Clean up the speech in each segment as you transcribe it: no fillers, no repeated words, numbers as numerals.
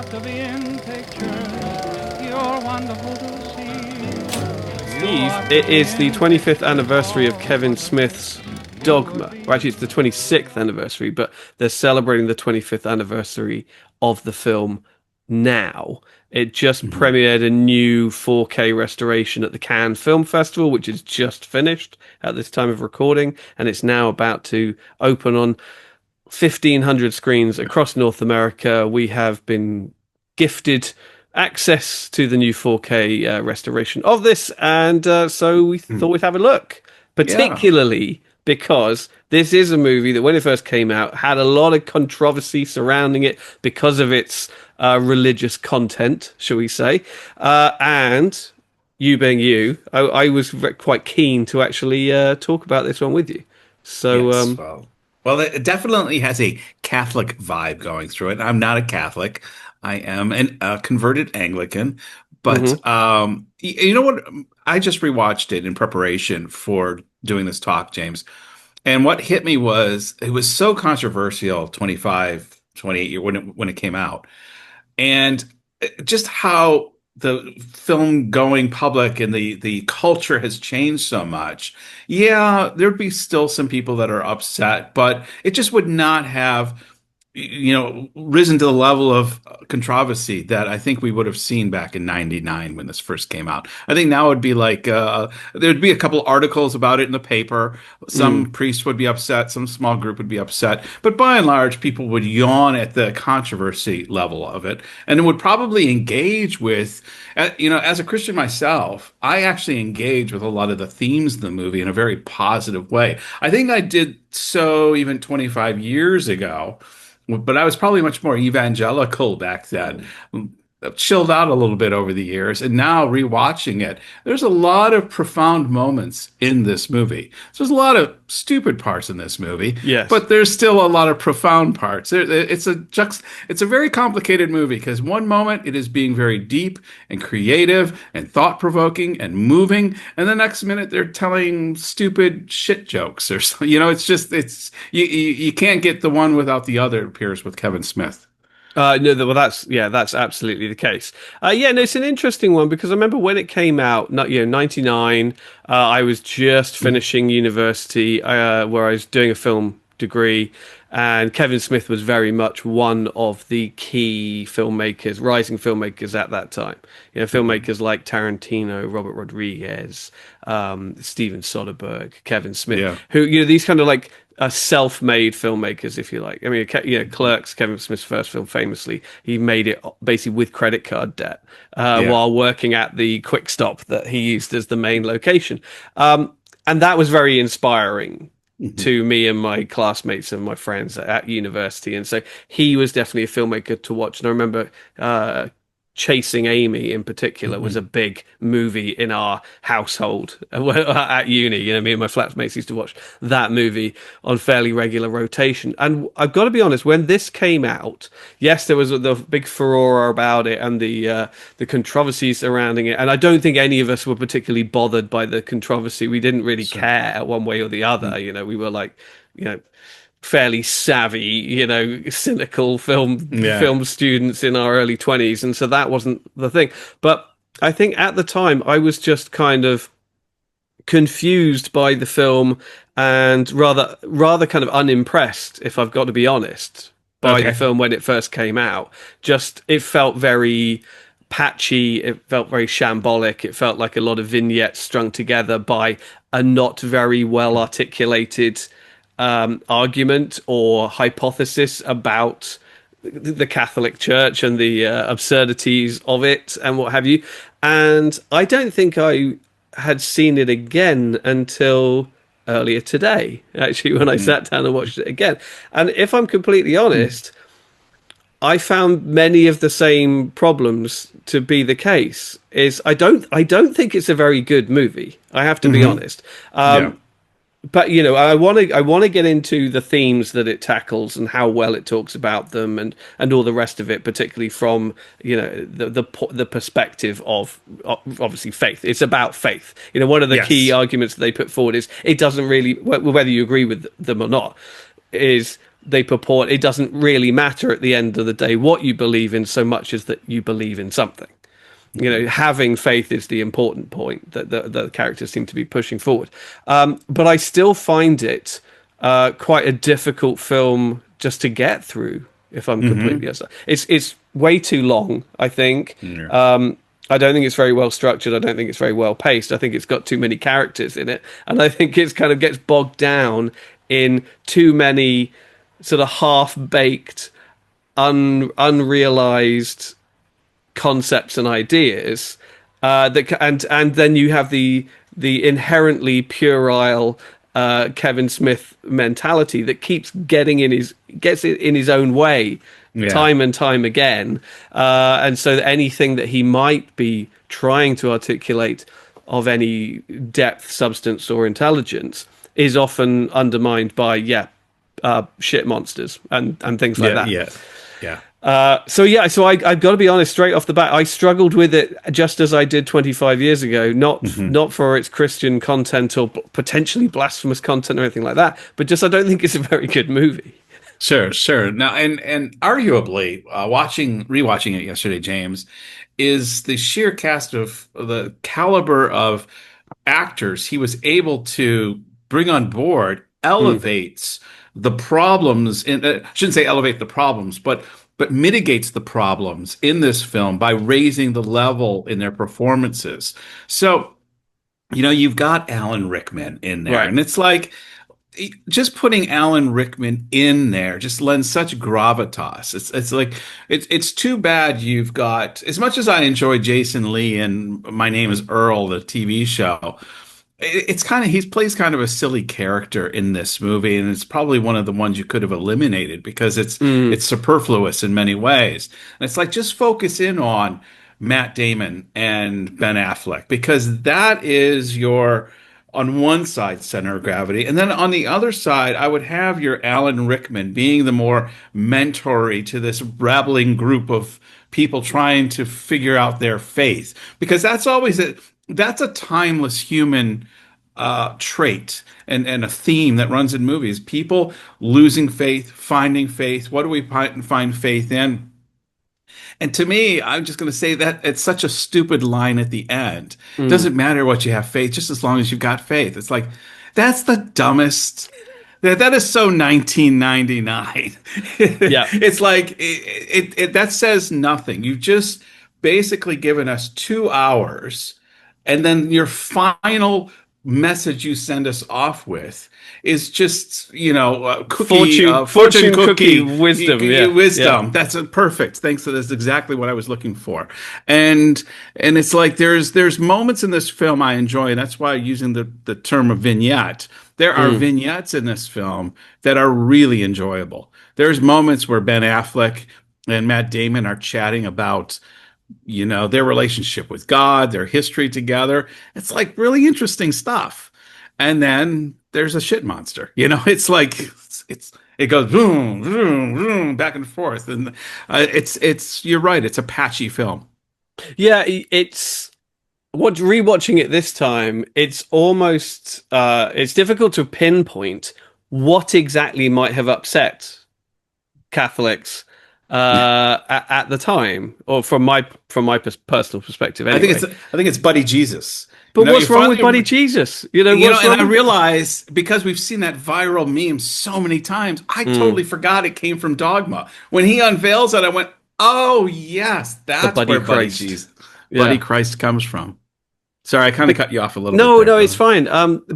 to be in pictures. You're wonderful to see. Steve, it is the 25th anniversary of Kevin Smith's Dogma. Well, actually, it's the 26th anniversary, but they're celebrating the 25th anniversary of the film now. It just premiered a new 4K restoration at the Cannes Film Festival, which is just finished at this time of recording, and it's now about to open on 1,500 screens across North America. We have been gifted access to the new 4K restoration of this, and so we thought we'd have a look, Yeah. particularly because this is a movie that when it first came out had a lot of controversy surrounding it because of its religious content, shall we say, and you being you, I was quite keen to actually talk about this one with you. So Yes. Well, it definitely has a Catholic vibe going through it. I'm not a Catholic. I am a converted Anglican. But mhm. you know what? I just rewatched it in preparation for doing this talk, James. And what hit me was it was so controversial 25, 28 years when it came out. And just how the film going public and the culture has changed so much. Yeah, there'd be still some people that are upset, but it just would not have, risen to the level of controversy that I think we would have seen back in '99 when this first came out. I think now it'd be like there'd be a couple articles about it in the paper. Some priest would be upset, some small group would be upset, but by and large, people would yawn at the controversy level of it, and it would probably engage with, as a Christian myself, I actually engage with a lot of the themes of the movie in a very positive way. I think I did so even 25 years ago, but I was probably much more evangelical back then. I've chilled out a little bit over the years, and now rewatching it, there's a lot of profound moments in this movie. So there's a lot of stupid parts in this movie, Yes. but there's still a lot of profound parts. It's a very complicated movie because one moment it is being very deep and creative and thought-provoking and moving, and the next minute they're telling stupid shit jokes or so. You can't get the one without the other. It appears with Kevin Smith. No, well, that's absolutely the case. Yeah, no, it's an interesting one because I remember when it came out, not 99. I was just finishing university, where I was doing a film degree, and Kevin Smith was very much one of the key filmmakers, rising filmmakers at that time. Filmmakers like Tarantino, Robert Rodriguez, Steven Soderbergh, Kevin Smith, Yeah. who these kind of like self-made filmmakers, if you like. I mean, Clerks, Kevin Smith's first film, famously, he made it basically with credit card debt Yeah. while working at the Quick Stop that he used as the main location. And that was very inspiring to me and my classmates and my friends at university. And so he was definitely a filmmaker to watch. And I remember Chasing Amy in particular was a big movie in our household at uni. Me and my flatmates used to watch that movie on fairly regular rotation. And I've got to be honest, when this came out, yes, there was the big furore about it and the controversy surrounding it. And I don't think any of us were particularly bothered by the controversy. We didn't really care one way or the other. We were like, fairly savvy, cynical film students in our early 20s, and so that wasn't the thing. But I think at the time I was just kind of confused by the film and rather kind of unimpressed, if I've got to be honest, by the film when it first came out. Just it felt very patchy, it felt very shambolic, it felt like a lot of vignettes strung together by a not very well articulated argument or hypothesis about the Catholic Church and the absurdities of it and what have you. And I don't think I had seen it again until earlier today, actually, when I sat down and watched it again. And if I'm completely honest, I found many of the same problems to be the case. I don't think it's a very good movie. I have to be honest. But I want to get into the themes that it tackles and how well it talks about them and all the rest of it, particularly from the perspective of obviously faith. It's about faith. One of the key arguments that they put forward is it doesn't really, whether you agree with them or not, is they purport, it doesn't really matter at the end of the day what you believe in, so much as that you believe in something. You know, having faith is the important point that the characters seem to be pushing forward. But I still find it quite a difficult film just to get through, if I'm completely honest. It's way too long, I think. I don't think it's very well structured. I don't think it's very well paced. I think it's got too many characters in it. And I think it's kind of gets bogged down in too many sort of half-baked, unrealized concepts and ideas, and then you have the inherently puerile Kevin Smith mentality that keeps gets it in his own way time and time again, and so anything that he might be trying to articulate of any depth, substance, or intelligence is often undermined by shit monsters and things like that. So I've got to be honest, straight off the bat, I struggled with it just as I did 25 years ago, not for its Christian content or potentially blasphemous content or anything like that, but just I don't think it's a very good movie. Sure. Now, and arguably, rewatching it yesterday, James, is the sheer cast of the caliber of actors he was able to bring on board elevates the problems. I shouldn't say elevate the problems, but mitigates the problems in this film by raising the level in their performances. So, you've got Alan Rickman in there, and it's like just putting Alan Rickman in there just lends such gravitas. It's like it's too bad you've got, as much as I enjoy Jason Lee and My Name is Earl, the TV show. It's kind of, he plays kind of a silly character in this movie, and it's probably one of the ones you could have eliminated because it's superfluous in many ways. And it's like, just focus in on Matt Damon and Ben Affleck, because that is your, on one side, center of gravity. And then on the other side, I would have your Alan Rickman being the more mentory to this rabbling group of people trying to figure out their faith, because that's always that's a timeless human trait and a theme that runs in movies. People losing faith, finding faith. What do we find faith in? And to me, I'm just going to say that it's such a stupid line at the end. It doesn't matter what you have faith, just as long as you've got faith. It's like, that's the dumbest. That is so 1999. Yeah. It's like, that says nothing. You've just basically given us 2 hours, and then your final message you send us off with is just, fortune cookie wisdom. Wisdom. That's perfect. Thanks. That's exactly what I was looking for. And it's like, there's moments in this film I enjoy, and that's why I'm using the term of vignette. There are vignettes in this film that are really enjoyable. There's moments where Ben Affleck and Matt Damon are chatting about, their relationship with God, their history together. It's like really interesting stuff. And then there's a shit monster. It's like, it goes boom, boom, boom, back and forth. And you're right. It's a patchy film. Yeah. Rewatching it this time, it's almost, it's difficult to pinpoint what exactly might have upset Catholics at the time, or from my personal perspective. Anyway. I think it's Buddy Jesus. But what's wrong with Buddy Jesus? And I realize, because we've seen that viral meme so many times, I totally forgot it came from Dogma. When he unveils it, I went, "Oh yes, that's where Buddy Christ comes from." Sorry, I kind of cut you off a little bit. No, it's fine.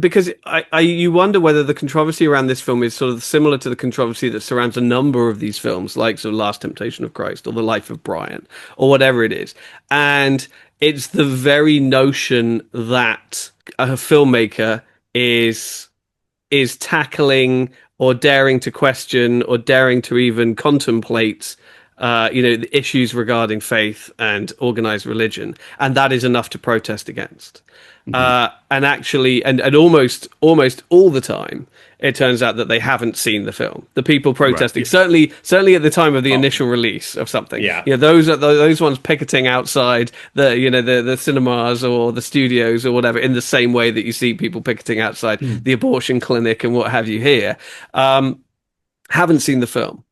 Because you wonder whether the controversy around this film is sort of similar to the controversy that surrounds a number of these films, like sort of Last Temptation of Christ or The Life of Brian or whatever it is. And it's the very notion that a filmmaker is tackling or daring to question or daring to even contemplate the issues regarding faith and organized religion, and that is enough to protest against. And actually, and almost all the time, it turns out that they haven't seen the film. The people protesting, certainly at the time of the initial release of something, those ones picketing outside the cinemas or the studios or whatever, in the same way that you see people picketing outside the abortion clinic and what have you here. haven't seen the film.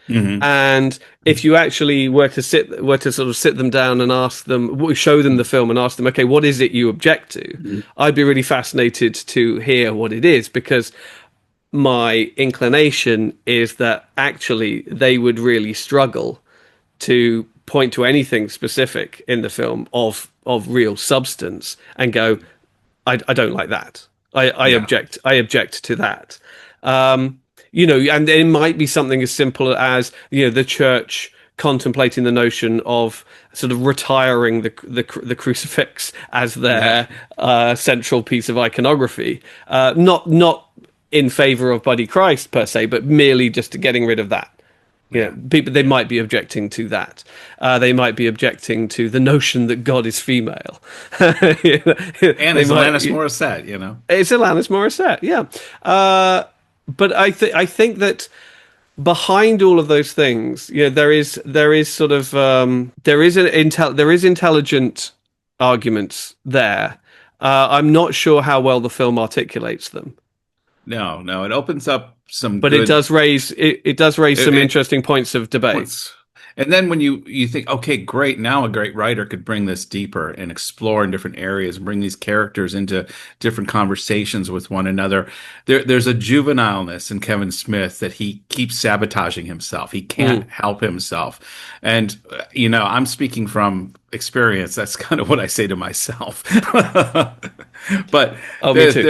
Hmm. And if you actually were to sort of sit them down and ask them, show them the film and ask them, okay, what is it you object to? I'd be really fascinated to hear what it is, because my inclination is that actually they would really struggle to point to anything specific in the film of real substance and go, I don't like that. I Yeah. object. I object to that. Um, and it might be something as simple as the church contemplating the notion of sort of retiring the crucifix as Yeah. their central piece of iconography, not in favor of Buddy Christ per se, but merely just getting rid of that. Yeah. People, they might be objecting to that. They might be objecting to the notion that God is female. And They it's might. Alanis Morissette. It's Alanis Morissette, yeah. But I think that behind all of those things, there is sort of there is intelligent arguments there. I'm not sure how well the film articulates them, No, no, it opens up some but it good does raise some it, interesting points of debate. points. And then when you think, okay, great, now a great writer could bring this deeper and explore in different areas and bring these characters into different conversations with one another. There's a juvenileness in Kevin Smith that he keeps sabotaging himself. He can't help himself. And, I'm speaking from experience. That's kind of what I say to myself. But Oh, me too.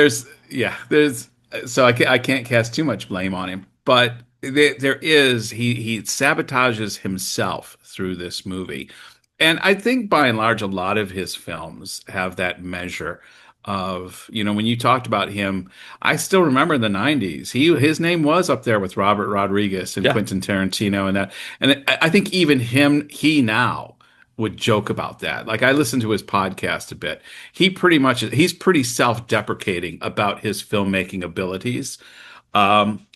there's so I can't cast too much blame on him, but he sabotages himself through this movie, and I think by and large a lot of his films have that measure of, when you talked about him, I still remember in the 90s his name was up there with Robert Rodriguez and Yeah. Quentin Tarantino, and I think even he now would joke about that. Like, I listened to his podcast a bit. He's pretty self-deprecating about his filmmaking abilities.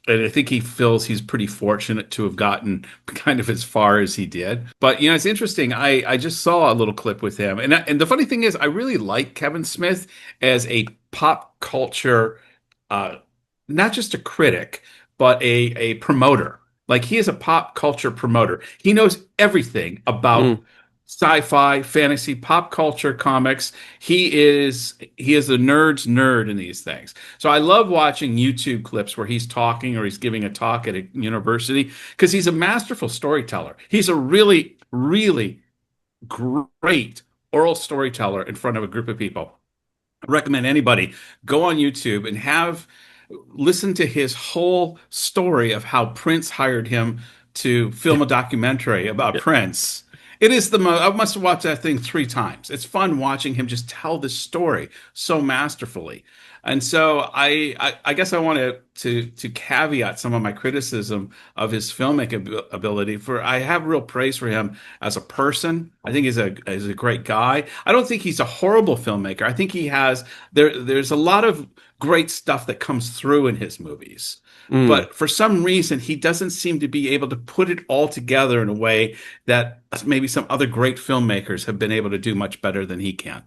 And I think he feels he's pretty fortunate to have gotten kind of as far as he did. But it's interesting. I just saw a little clip with him, and the funny thing is, I really like Kevin Smith as a pop culture, uh, not just a critic, but a promoter. Like, he is a pop culture promoter. He knows everything about Mm. sci-fi, fantasy, pop culture, comics. He is a nerd's nerd in these things. So I love watching YouTube clips where he's talking or he's giving a talk at a university, because he's a masterful storyteller. He's a really, really great oral storyteller in front of a group of people. I recommend anybody go on YouTube and listen to his whole story of how Prince hired him to film a documentary about Yeah. Prince. It is the most, I must have watched that thing 3 times. It's fun watching him just tell this story so masterfully. And so I guess I wanted to caveat some of my criticism of his filmmaking ability. I have real praise for him as a person. I think he's a great guy. I don't think he's a horrible filmmaker. I think there's a lot of great stuff that comes through in his movies. Mm. But for some reason, he doesn't seem to be able to put it all together in a way that maybe some other great filmmakers have been able to do much better than he can.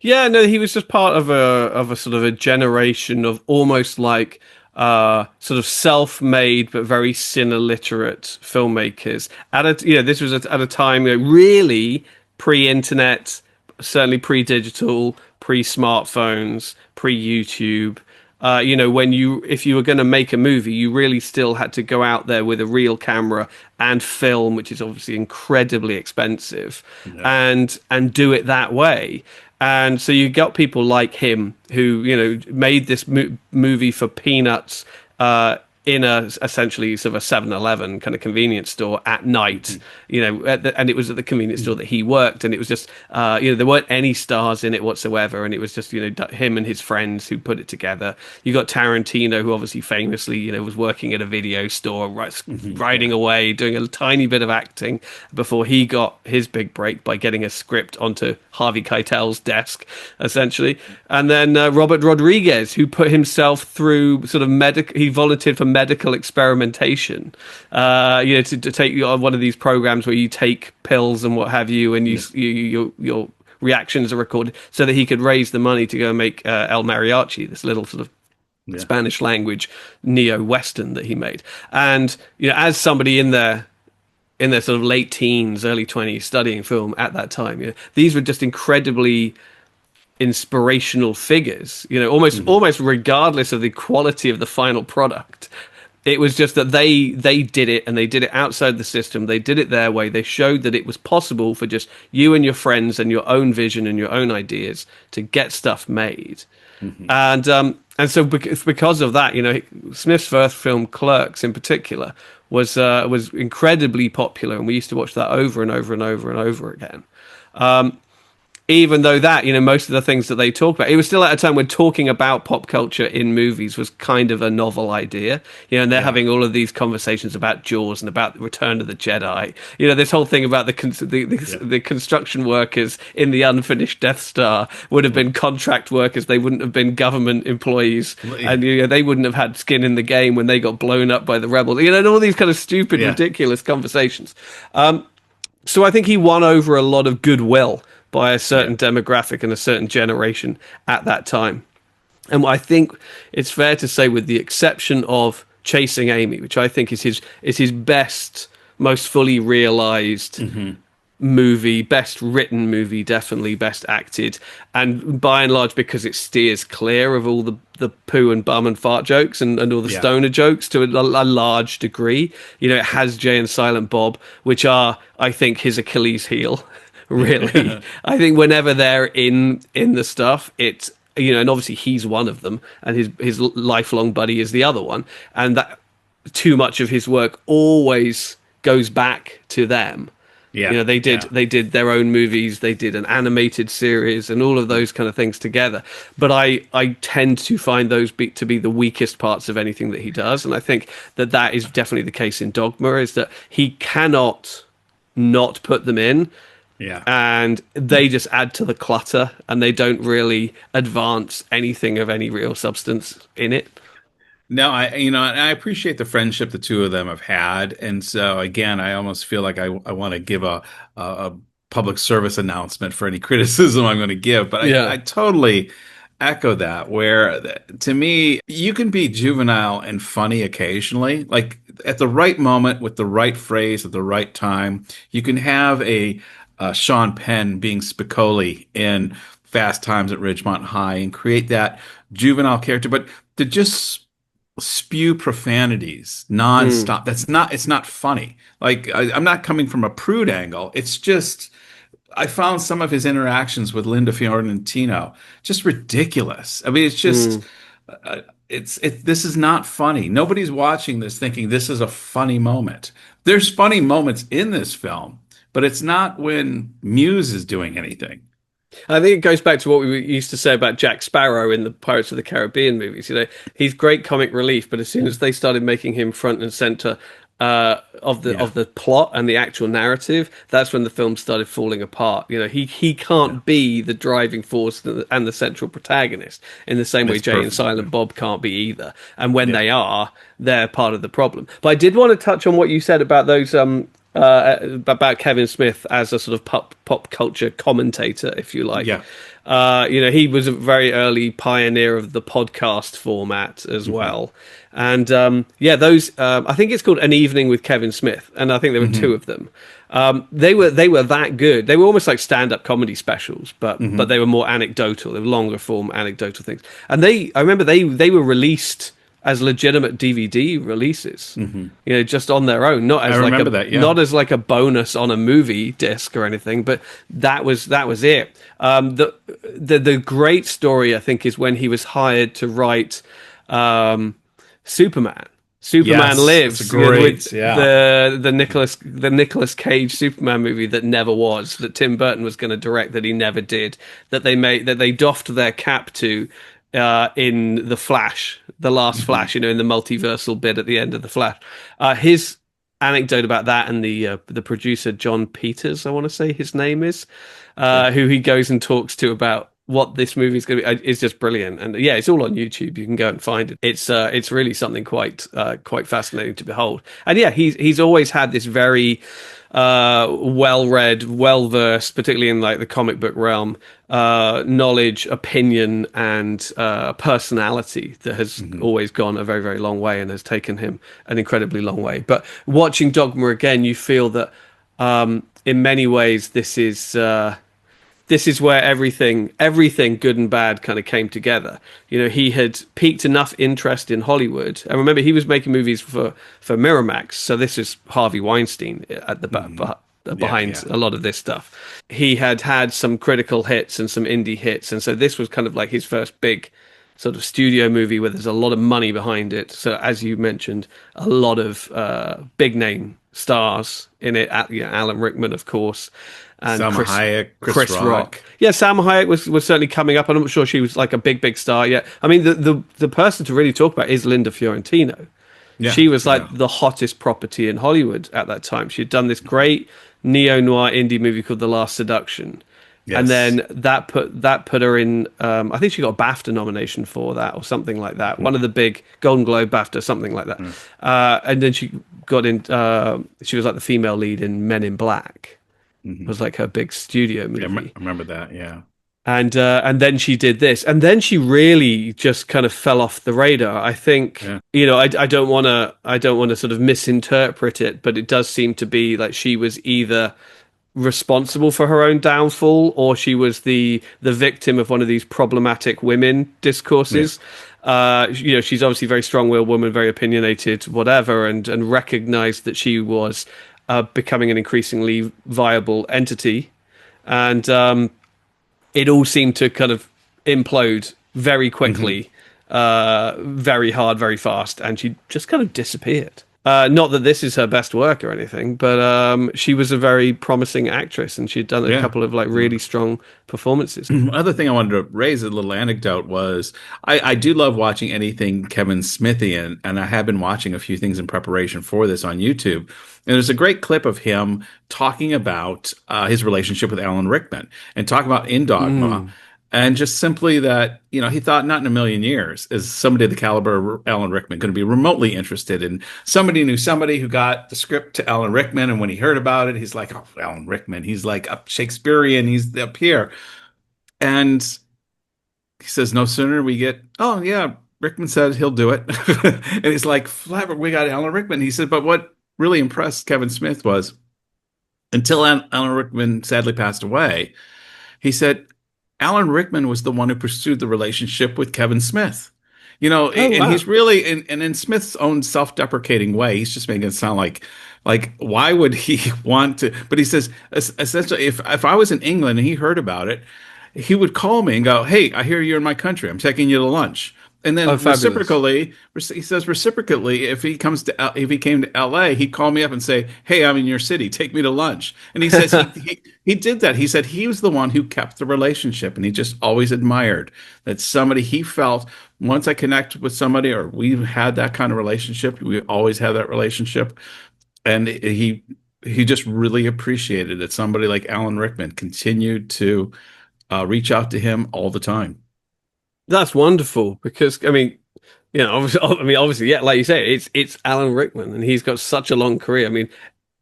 Yeah, no, he was just part of a sort of a generation of almost like sort of self-made but very cine-literate filmmakers. This was at a time, really pre-internet, certainly pre-digital, pre-smartphones, pre-YouTube. If you were going to make a movie, you really still had to go out there with a real camera and film, which is obviously incredibly expensive, Yeah. and do it that way. And so you got people like him who, made this movie for peanuts, in a essentially sort of a 7-Eleven kind of convenience store at night, and it was at the convenience store that he worked, and it was just, there weren't any stars in it whatsoever, and it was just, him and his friends who put it together. You got Tarantino, who obviously famously, was working at a video store, riding away, doing a tiny bit of acting before he got his big break by getting a script onto Harvey Keitel's desk, essentially. And then Robert Rodriguez, who put himself through sort of he volunteered for medical experimentation, to take you on one of these programs where you take pills and what have you, and your reactions are recorded, so that he could raise the money to go and make El Mariachi, this little sort of Yeah. Spanish language neo-Western that he made. And, as somebody in their sort of late teens, early 20s, studying film at that time, these were just incredibly inspirational figures, almost regardless of the quality of the final product. It was just that they did it, and they did it outside the system. They did it their way. They showed that it was possible for just you and your friends and your own vision and your own ideas to get stuff made. And so because of that, Smith's first film, Clerks, in particular, was incredibly popular, and we used to watch that over and over and over and over again. Even though that, most of the things that they talk about, it was still at a time when talking about pop culture in movies was kind of a novel idea, and they're having all of these conversations about Jaws and about the Return of the Jedi, this whole thing about the construction workers in the unfinished Death Star would have been contract workers. They wouldn't have been government employees, and they wouldn't have had skin in the game when they got blown up by the rebels, and all these kind of stupid, ridiculous conversations. So I think he won over a lot of goodwill by a certain demographic and a certain generation at that time. And I think it's fair to say, with the exception of Chasing Amy, which I think is his best, most fully realized movie, best written movie, definitely best acted, and by and large because it steers clear of all the poo and bum and fart jokes and all the stoner jokes to a large degree. It has Jay and Silent Bob, which are, I think, his Achilles heel. Really, I think whenever they're in the stuff, it's and obviously he's one of them, and his lifelong buddy is the other one, and that too much of his work always goes back to them. Yeah, they did their own movies, they did an animated series, and all of those kind of things together. But I tend to find those to be the weakest parts of anything that he does, and I think that is definitely the case in Dogma, is that he cannot not put them in. Yeah. And they just add to the clutter, and they don't really advance anything of any real substance in it. No, I appreciate the friendship the two of them have had. And so again, I almost feel like I want to give a public service announcement for any criticism I'm going to give, but I totally echo that, where to me, you can be juvenile and funny occasionally, like at the right moment with the right phrase at the right time. You can have a Sean Penn being Spicoli in Fast Times at Ridgemont High and create that juvenile character, but to just spew profanities nonstop, it's not funny. Like I'm not coming from a prude angle. It's just, I found some of his interactions with Linda Fiorentino just ridiculous. I mean, it's just, this is not funny. Nobody's watching this thinking this is a funny moment. There's funny moments in this film, but it's not when Muse is doing anything. I think it goes back to what we used to say about Jack Sparrow in the Pirates of the Caribbean movies. He's great comic relief, but as soon as they started making him front and center of the plot and the actual narrative, that's when the film started falling apart. He can't be the driving force and the central protagonist in the same way Jay and Silent Bob can't be either. And when they are, they're part of the problem. But I did want to touch on what you said about those about Kevin Smith as a sort of pop culture commentator, if you like. He was a very early pioneer of the podcast format as well. And those I think it's called An Evening with Kevin Smith, and I think there were two of them. They were that good. They were almost like stand-up comedy specials, but they were more anecdotal. They were longer form anecdotal things. And I remember they were released as legitimate DVD releases, just on their own, not as like a bonus on a movie disc or anything. But that was it. The great story, I think, is when he was hired to write Superman. Superman Lives, the Nicolas Cage Superman movie that never was, that Tim Burton was going to direct, that he never did, that they doffed their cap to in The Flash, the last Flash, in the multiversal bit at the end of The Flash. His anecdote about that, and the producer John Peters, I want to say his name is, who he goes and talks to about what this movie is going to be, is just brilliant. And it's all on YouTube. You can go and find it. It's really something quite fascinating to behold. And he's always had this very well read, well versed, particularly in like the comic book realm, knowledge, opinion, and personality that has always gone a very, very long way and has taken him an incredibly long way. But watching Dogma again, you feel that in many ways this is where everything good and bad kind of came together. You know, he had piqued enough interest in Hollywood, and remember, he was making movies for Miramax, so this is Harvey Weinstein at the behind a lot of this stuff. He had had some critical hits and some indie hits, and so this was kind of like his first big sort of studio movie where there's a lot of money behind it. So as you mentioned, a lot of big name stars in it. Alan Rickman, of course, and Salma Hayek, Chris Rock. Yeah, Salma Hayek was certainly coming up. I'm not sure she was like a big star yet. I mean, the person to really talk about is Linda Fiorentino. Yeah, she was like the hottest property in Hollywood at that time. She'd done this great neo-noir indie movie called The Last Seduction. Yes. And then that put her in. I think she got a BAFTA nomination for that or something like that. One of the big Golden Globe, BAFTA, something like that. And then she got in. She was like the female lead in Men in Black. It was like her big studio movie. Yeah, I remember that. Yeah. And then she did this, and then she really just kind of fell off the radar. I think I don't want to sort of misinterpret it, but it does seem to be like she was either responsible for her own downfall or she was the victim of one of these problematic women discourses. She's obviously a very strong-willed woman, very opinionated, whatever, and recognized that she was becoming an increasingly viable entity, and it all seemed to kind of implode very quickly, very hard, very fast, and she just kind of disappeared. Not that this is her best work or anything, but she was a very promising actress, and she'd done a couple of like really strong performances. Other thing I wanted to raise, a little anecdote, was I do love watching anything Kevin Smithy, and I have been watching a few things in preparation for this on YouTube. And there's a great clip of him talking about his relationship with Alan Rickman and talking about in Dogma. And just simply that, he thought not in a million years is somebody of the caliber of Alan Rickman going to be remotely interested in somebody knew somebody who got the script to Alan Rickman. And when he heard about it, he's like, oh, Alan Rickman, he's like up Shakespearean, he's up here. And he says, no sooner we get, oh, yeah, Rickman said he'll do it. And he's like, Flabber, we got Alan Rickman. He said, but what really impressed Kevin Smith was until Alan Rickman sadly passed away, he said, Alan Rickman was the one who pursued the relationship with Kevin Smith. And he's really, and in Smith's own self-deprecating way, he's just making it sound like why would he want to? But he says, essentially, if I was in England and he heard about it, he would call me and go, hey, I hear you're in my country. I'm taking you to lunch. And then reciprocally, he says, if he came to LA, he'd call me up and say, hey, I'm in your city. Take me to lunch. And he says he did that. He said he was the one who kept the relationship. And he just always admired that somebody he felt once I connect with somebody or we've had that kind of relationship, we always have that relationship. And he just really appreciated that somebody like Alan Rickman continued to reach out to him all the time. That's wonderful because obviously, yeah, like you say, it's Alan Rickman, and he's got such a long career. I mean,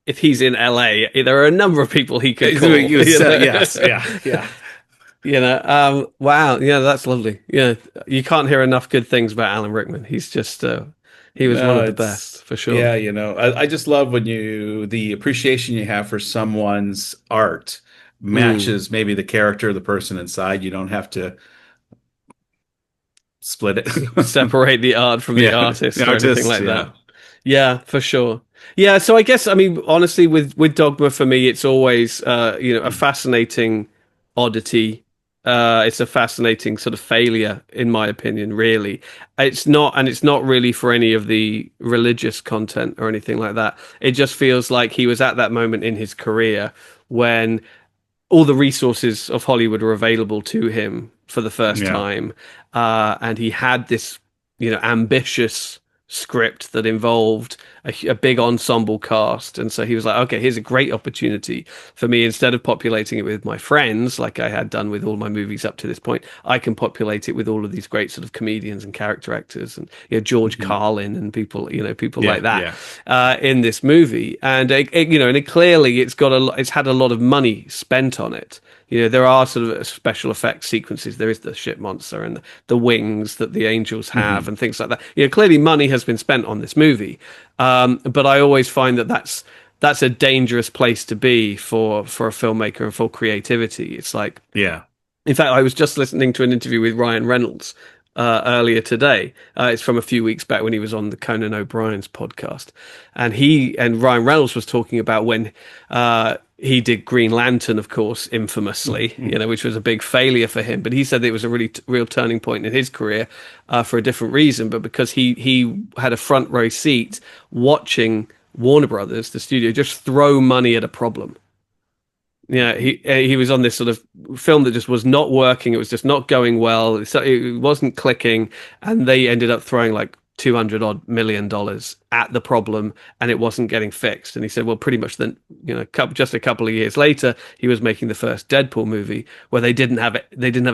if he's in LA, there are a number of people he could call. Yes, yeah. Wow, yeah, that's lovely. Yeah, you can't hear enough good things about Alan Rickman. He's just he was one of the best for sure. Yeah, I just love when the appreciation you have for someone's art matches maybe the character of the person inside. You don't have to split it, separate the art from the artist or anything like that. Yeah, for sure. Yeah, so I guess, honestly, with Dogma, for me, it's always a fascinating oddity. It's a fascinating sort of failure, in my opinion. Really, it's not really for any of the religious content or anything like that. It just feels like he was at that moment in his career when all the resources of Hollywood were available to him for the first time. And he had this, ambitious script that involved a big ensemble cast. And so he was like, okay, here's a great opportunity for me. Instead of populating it with my friends, like I had done with all my movies up to this point, I can populate it with all of these great sort of comedians and character actors and George Mhm. Carlin and people, people like Yeah, that yeah. in this movie. And and clearly it's had a lot of money spent on it. There are sort of special effects sequences. There is the ship monster and the wings that the angels have Hmm. and things like that. Clearly money has been spent on this movie. But I always find that that's a dangerous place to be for a filmmaker and for creativity. It's like, Yeah. in fact, I was just listening to an interview with Ryan Reynolds earlier today. It's from a few weeks back when he was on the Conan O'Brien's podcast, and Ryan Reynolds was talking about when he did Green Lantern, of course, infamously, Mhm. which was a big failure for him. But he said it was a really real turning point in his career for a different reason, but because he had a front row seat watching Warner Brothers, the studio, just throw money at a problem. Yeah, he was on this sort of film that just was not working. It was just not going well. It wasn't clicking, and they ended up throwing like 200 odd million dollars at the problem, and it wasn't getting fixed. And he said, well, pretty much then, just a couple of years later, he was making the first Deadpool movie where they didn't have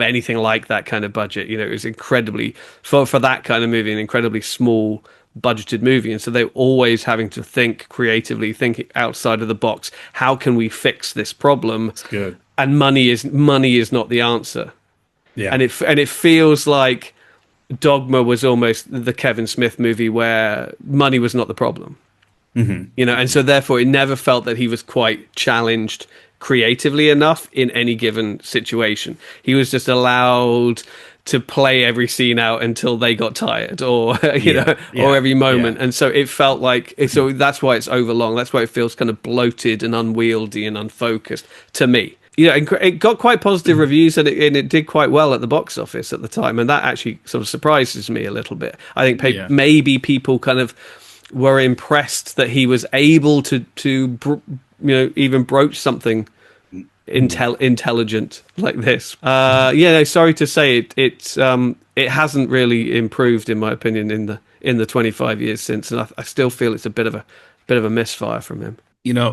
anything like that kind of budget. It was incredibly for that kind of movie, an incredibly small budgeted movie, and so they're always having to think creatively, think outside of the box. How can we fix this problem? It's good. And money is not the answer. Yeah. And it feels like Dogma was almost the Kevin Smith movie where money was not the problem. Hmm. And so therefore it never felt that he was quite challenged creatively enough in any given situation. He was just allowed to play every scene out until they got tired, or Yeah. or Yeah. every moment. Yeah. And so it felt like so that's why it's overlong. That's why it feels kind of bloated and unwieldy and unfocused to me. It got quite positive reviews, and it did quite well at the box office at the time, and that actually sort of surprises me a little bit. I think Yeah. maybe people kind of were impressed that he was able to even broach something Mhm. intelligent like this. Yeah, no, sorry to say it hasn't really improved in my opinion in the 25 years since, and I still feel it's a bit of a misfire from him.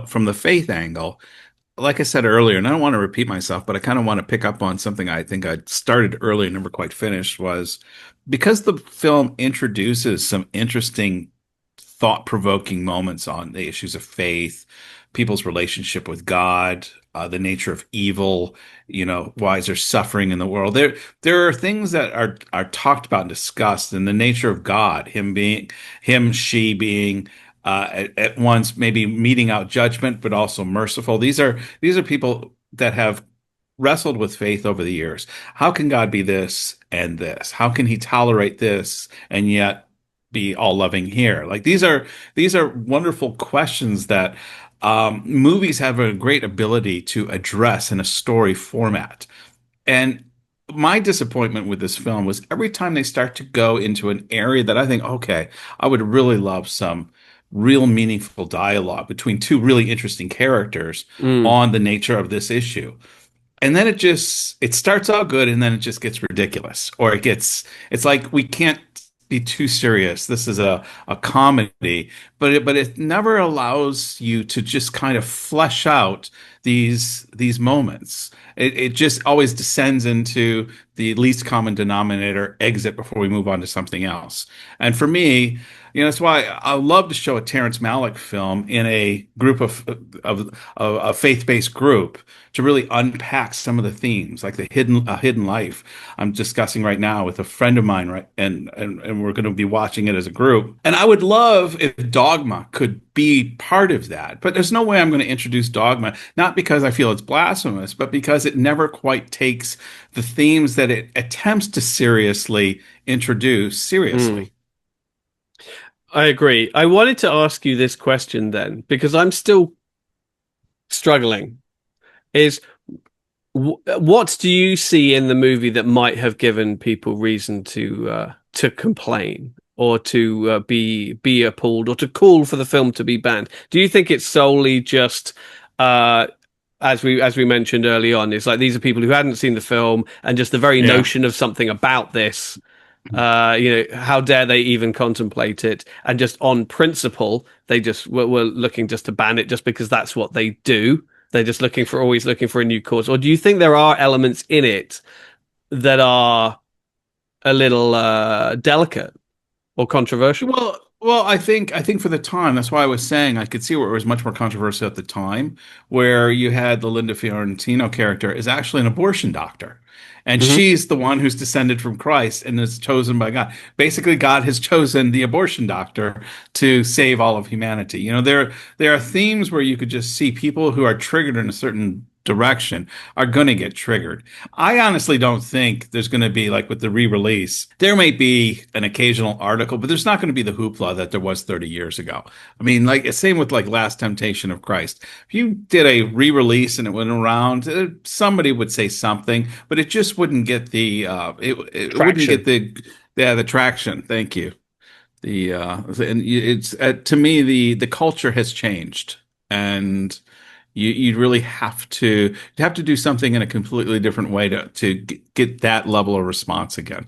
From the faith angle, like I said earlier, and I don't want to repeat myself, but I kind of want to pick up on something I think I started early and never quite finished was because the film introduces some interesting thought-provoking moments on the issues of faith, people's relationship with God, the nature of evil, why is there suffering in the world? There are things that are talked about and discussed, and the nature of God, she being at once maybe meting out judgment, but also merciful. These are people that have wrestled with faith over the years. How can God be this and this? How can he tolerate this and yet be all loving here? Like these are wonderful questions that movies have a great ability to address in a story format. And my disappointment with this film was every time they start to go into an area that I think, okay, I would really love some real meaningful dialogue between two really interesting characters Mm. on the nature of this issue. And then it starts out good and then it just gets ridiculous. Or it's like we can't be too serious. This is a comedy, but it never allows you to just kind of flesh out these moments. It just always descends into the least common denominator exit before we move on to something else. And for me, that's why I love to show a Terrence Malick film in a group of a faith-based group to really unpack some of the themes, like the hidden life I'm discussing right now with a friend of mine, right? And we're going to be watching it as a group. And I would love if Dogma could be part of that. But there's no way I'm going to introduce Dogma, not because I feel it's blasphemous, but because it never quite takes the themes that it attempts to seriously introduce Mm. seriously. I agree. I wanted to ask you this question then, because I'm still struggling. Is what do you see in the movie that might have given people reason to complain or to be appalled or to call for the film to be banned? Do you think it's solely just uh, as we mentioned early on, it's like these are people who hadn't seen the film and just the very Yeah. notion of something about this How dare they even contemplate it? And just on principle, they just were looking just to ban it just because that's what they do. They're just always looking for a new cause. Or do you think there are elements in it that are a little delicate or controversial? Well, I think for the time, that's why I was saying I could see where it was much more controversial at the time, where you had the Linda Fiorentino character is actually an abortion doctor. And Hmm. she's the one who's descended from Christ and is chosen by God. Basically, God has chosen the abortion doctor to save all of humanity. There are themes where you could just see people who are triggered in a certain direction are going to get triggered. I honestly don't think there's going to be like with the re-release. There may be an occasional article, but there's not going to be the hoopla that there was 30 years ago. I mean, like same with like Last Temptation of Christ. If you did a re-release and it went around, somebody would say something, but it just wouldn't get it wouldn't get Traction. the traction. Thank you. And it's to me the culture has changed and you'd really have to do something in a completely different way to get that level of response again.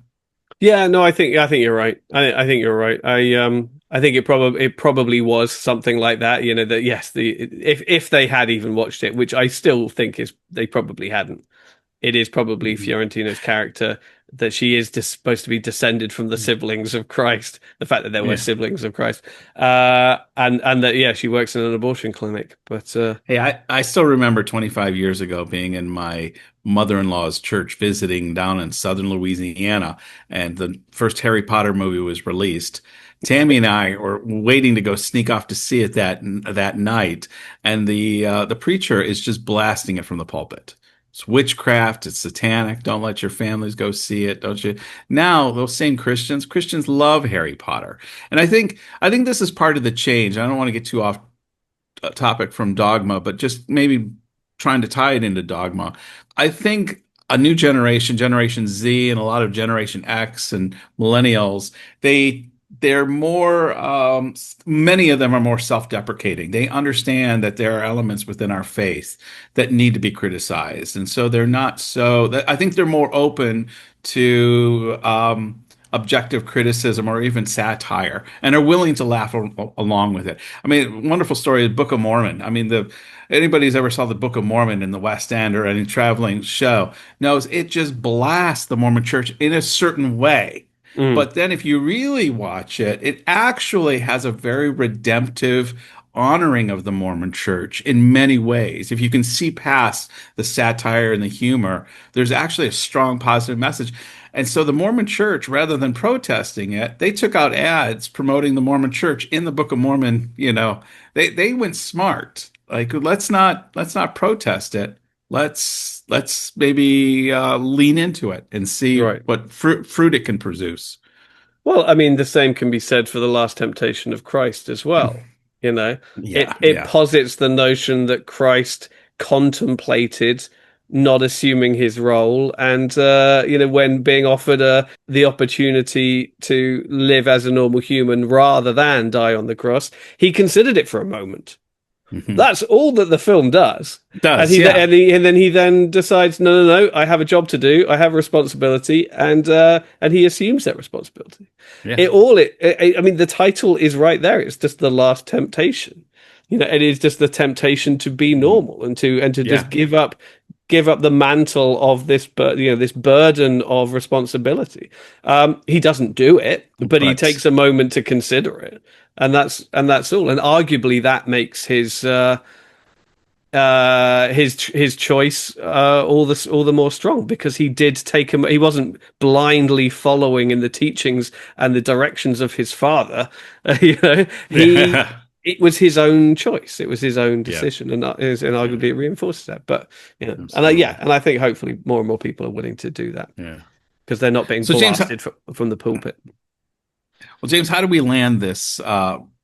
Yeah, no, I think you're right. I think you're right. I think it probably was something like that. That yes, if they had even watched it, which I still think is they probably hadn't. It is probably Mhm. Fiorentina's character that she is supposed to be descended from the siblings of Christ. The fact that there were Yeah. siblings of Christ, and that yeah, she works in an abortion clinic. But Hey, I still remember 25 years ago being in my mother-in-law's church visiting down in southern Louisiana, and the first Harry Potter movie was released. Tammy and I were waiting to go sneak off to see it that night, and the preacher is just blasting it from the pulpit. It's witchcraft, it's satanic. Don't let your families go see it, don't you? Now, those same Christians love Harry Potter. And I think this is part of the change. I don't want to get too off topic from Dogma, but just maybe trying to tie it into Dogma. I think a new generation, Generation Z, and a lot of Generation X and millennials, they're more many of them are more self-deprecating. They understand that there are elements within our faith that need to be criticized, and so they're not so. I think they're more open to objective criticism or even satire, and are willing to laugh along with it. I mean, wonderful story, the Book of Mormon. I mean, the anybody's ever saw the Book of Mormon in the West End or any traveling show knows it just blasts the Mormon Church in a certain way. mm, But then if you really watch it, it actually has a very redemptive honoring of the Mormon Church in many ways. If you can see past the satire and the humor, there's actually a strong positive message. And so the Mormon Church, rather than protesting it, they took out ads promoting the Mormon Church in the Book of Mormon. They went smart. Like let's not protest it. Let's maybe lean into it and see right. what fruit it can produce. Well, I mean, the same can be said for the Last Temptation of Christ as well. It Yeah, it yeah. posits the notion that Christ contemplated not assuming his role, and when being offered the opportunity to live as a normal human rather than die on the cross, he considered it for a moment. Hmm. That's all that the film does. It And does, he, yeah. and then he then decides, no, no, no, I have a job to do. I have a responsibility, and he assumes that responsibility. Yeah. I mean, the title is right there. It's just the last temptation. It is just the temptation to be Mhm. normal and to just Yeah. give up the mantle of this burden of responsibility. He doesn't do it, but he But takes a moment to consider it, and that's all. And arguably, that makes his choice all the more strong because he did take him. He wasn't blindly following in the teachings and the directions of his father. He yeah. it was his own choice. It was his own Yeah. decision, and Yeah. arguably it reinforces that. But Absolutely. and I think hopefully more and more people are willing to do that Yeah. because they're not being So James, blasted from the pulpit. well, James, how do we land this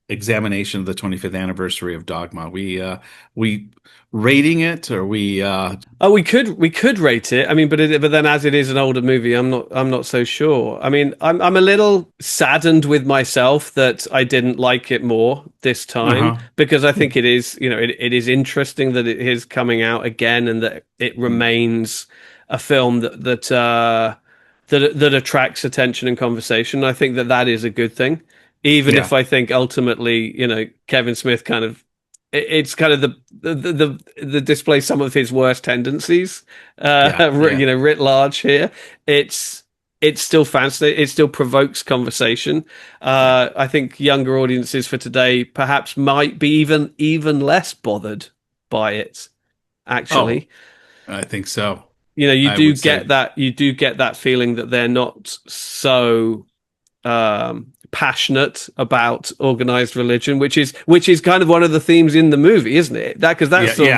examination of the 25th anniversary of Dogma? We rating it, or we Oh, we could rate it. I mean, but then as it is an older movie, I'm not so sure. I mean, I'm a little saddened with myself that I didn't like it more this time uh-huh. because I think it is, it is interesting that it is coming out again and that it remains a film that that attracts attention and conversation. I think that is a good thing, even Yeah. if I think ultimately, Kevin Smith kind of it's kind of the display some of his worst tendencies, Yeah. Yeah. writ large here. It's it's still fascinating. It still provokes conversation. Yeah. I think younger audiences for today perhaps might be even less bothered by it. Oh, Actually, I think so. you I do would get say, that feeling that they're not so passionate about organized religion, which is kind of one of the themes in the movie, isn't it? That because that's yeah, sort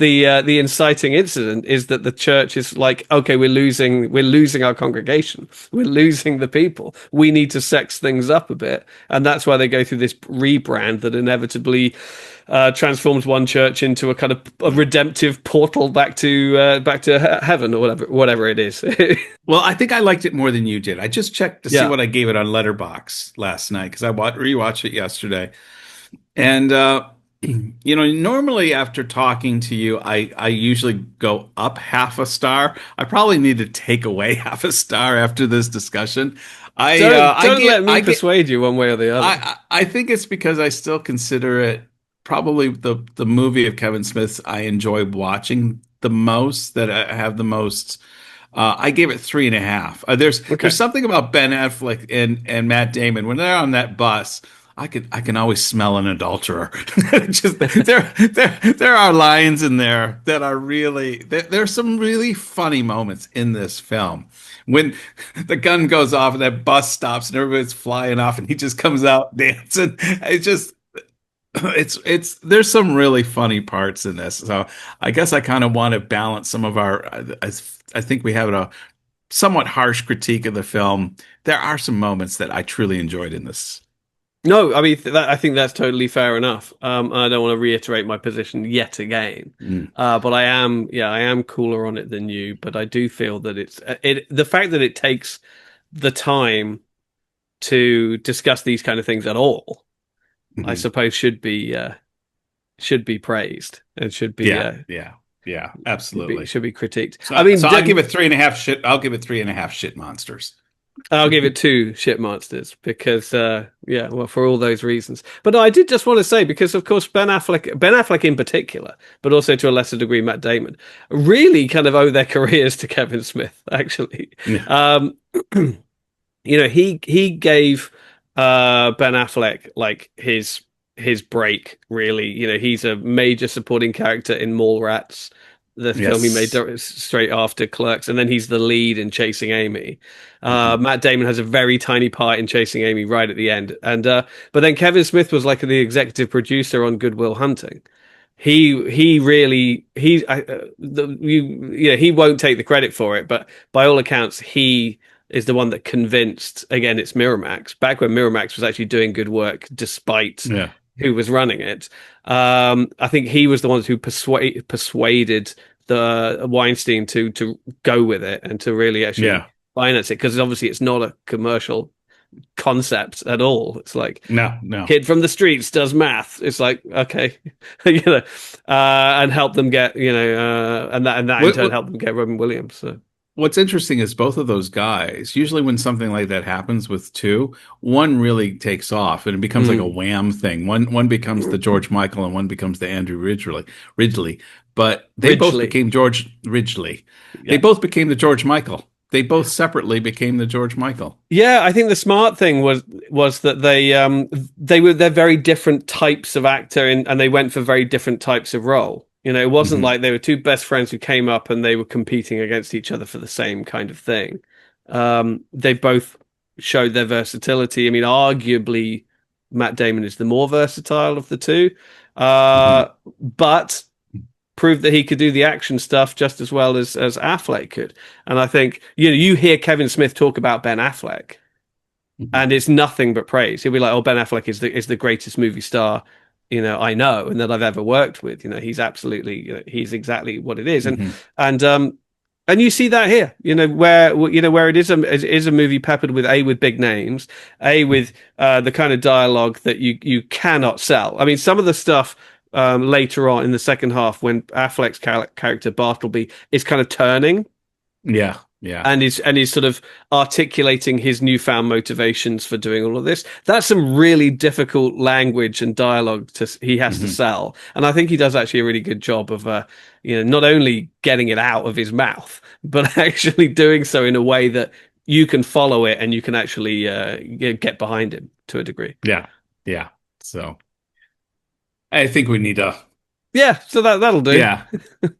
of yeah. the inciting incident is that the church is like, okay, we're losing our congregation, we're losing the people, we need to sex things up a bit, and that's why they go through this rebrand that inevitably transforms one church into a kind of a redemptive portal back to heaven or whatever it is. Well, I think I liked it more than you did. I just checked to see Yeah. what I gave it on Letterbox last night because I rewatched it yesterday. And normally after talking to you, I usually go up half a star. I probably need to take away half a star after this discussion. Don't let me persuade you one way or the other. I think it's because I still consider it probably the movie of Kevin Smith's I enjoy watching the most, that I have the most. I gave it 3.5. There's Okay. something about Ben Affleck and Matt Damon when they're on that bus. I can always smell an adulterer. Just there are lines in there that are really there's some really funny moments in this film. When the gun goes off and that bus stops and everybody's flying off and he just comes out dancing. It's just it's there's some really funny parts in this. So I guess I kind of want to balance some of our I think we have a somewhat harsh critique of the film. There are some moments that I truly enjoyed in this. No, I mean I think that's totally fair enough. I don't want to reiterate my position yet again, Mm. but I am cooler on it than you. But I do feel that the fact that it takes the time to discuss these kind of things at all, I Mhm. suppose should be praised and should be Yeah, yeah, yeah, should be absolutely. should be critiqued. I So, mean, so I give it 3.5 shit. I'll give it 3.5 shit monsters. I'll give it two shit monsters because, yeah, well, for all those reasons. But no, I did just want to say because, of course, Ben Affleck in particular, but also to a lesser degree Matt Damon, really kind of owe their careers to Kevin Smith. Actually, Yeah. um, he gave Ben Affleck like his break. Really, he's a major supporting character in Mallrats, the film he made Yes. straight after Clerks, and then he's the lead in Chasing Amy. Mhm. Matt Damon has a very tiny part in Chasing Amy right at the end, and but then Kevin Smith was like the executive producer on Good Will Hunting. He really he won't take the credit for it, but by all accounts he is the one that convinced, again, it's Miramax back when Miramax was actually doing good work despite Yeah. who was running it. I think he was the ones who persuaded the Weinstein to go with it and to really actually Yeah. finance it, because obviously it's not a commercial concept at all. It's like No, no. kid from the streets does math. It's like, okay, and help them get, and that in What, turn what, helped them get Robin Williams. So what's interesting is both of those guys, usually when something like that happens with two, one really takes off and it becomes like a mm. wham thing. One becomes the George Michael and one becomes the Andrew Ridgely. But they both Ridgely, became George Ridgely. They yeah. both became the George Michael. They both separately became the George Michael. Yeah, I think the smart thing was that they're very different types of actor, and they went for very different types of role. It wasn't Hmm. like they were two best friends who came up and they were competing against each other for the same kind of thing. They both showed their versatility. I mean, arguably, Matt Damon is the more versatile of the two, Hmm. but proved that he could do the action stuff just as well as Affleck could. And I think you hear Kevin Smith talk about Ben Affleck, Hmm. and it's nothing but praise. He'll be like, "Oh, Ben Affleck is the greatest movie star I know and that I've ever worked with. He's absolutely he's exactly what it is." And Hmm. and um and you see that here, where it is a movie peppered with big names, with the kind of dialogue that you cannot sell. I mean, some of the stuff later on in the second half when Affleck's character Bartleby is kind of turning, Yeah, yeah. And he's sort of articulating his newfound motivations for doing all of this. That's some really difficult language and dialogue he has to sell, and I think he does actually a really good job of not only getting it out of his mouth, but actually doing so in a way that you can follow it and you can actually get behind him to a degree. Yeah, yeah. So I think we need a Yeah, so that'll do. yeah.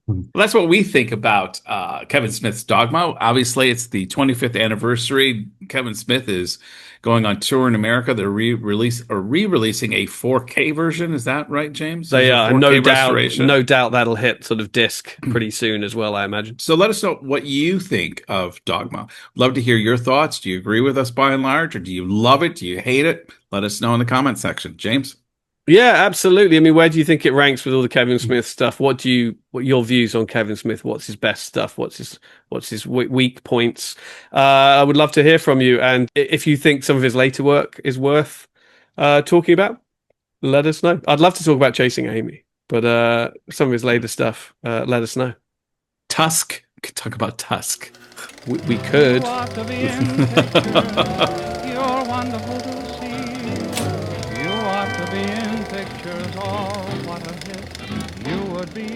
Well, that's what we think about Kevin Smith's Dogma. Obviously, it's the 25th anniversary. Kevin Smith is going on tour in America. They're re-releasing a 4K version. Is that right, James? They are, 4K restoration? no doubt that'll hit sort of disc pretty soon as well, I imagine. So let us know what you think of Dogma. Love to hear your thoughts. Do you agree with us by and large, or do you love it? Do you hate it? Let us know in the comment section. James? Yeah, absolutely. I mean, where do you think it ranks with all the Kevin Smith stuff? What your views on Kevin Smith? What's his best stuff? What's his weak points? I would love to hear from you. And if you think some of his later work is worth talking about, let us know. I'd love to talk about Chasing Amy, but some of his later stuff, let us know. Tusk. We could talk about Tusk. We could. You ought to be in pictures. You're wonderful to see. You ought to be in pictures. Oh, what a hit you would be.